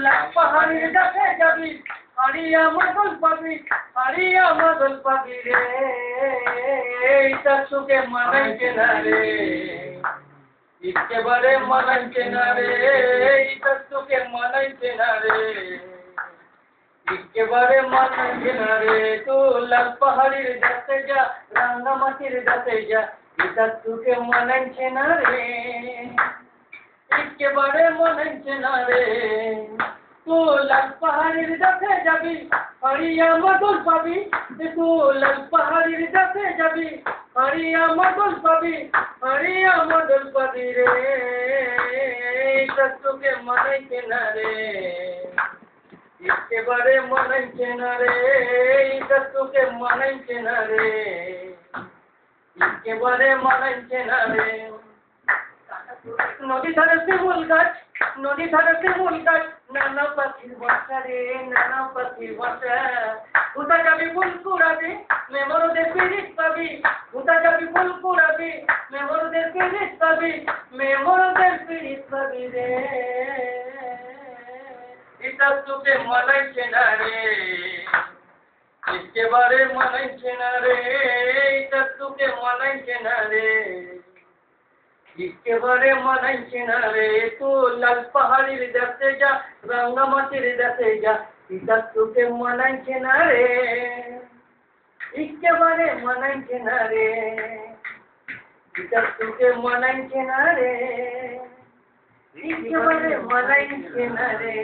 লাখ পাহাড়ের কাছে যাবি হারিয়া মাদল পাবি রে এইটা সুখে মানাইছে না রে একেবারে মানাইছে না রে এইটা সুখে মানাইছে না রে একেবারে মানাইছে না রে তো লাখ পাহাড়ের কাছে যা রাঙ্গামাটির কাছে যা এটা সুখে মানাইছে না রে একেবারে মানাইছে না রে তো লাখ পাহাড়ের কাছে যাবি হারিয়া মাদল পাবি তো লাখ পাহাড়ের কাছে যাবি হারিয়া মাদল পাবি রে এটা তোকে মানাইছে না রে একেবারে মানাইছে না রে এটা তোকে মানাইছে না রে একেবারে মানাইছে না রে নদী ধারে শিমুল গাছ নানা পাখির বাসা রে নানা পাখির বাসা কোথা যাবি ফুল কুড়াবি মেমোরদের পিরিত পাবি কোথা যাবি ফুল কুড়াবি মেমোরদের পিরিত পাবি রে এটা তোকে মানাইছে না রে একেবারে মানাইছে না রে এটা তোকে মানাইছে না রে একেবারে মানাইছে না রে তো লাল পাহাড়ির দেশে যা রাঙ্গামাটির দেশে যা এটা তোকে মানাইছে না রে একেবারে মানাইছে না রে এটা তোকে মানাইছে না রে একেবারে মানাইছে না রে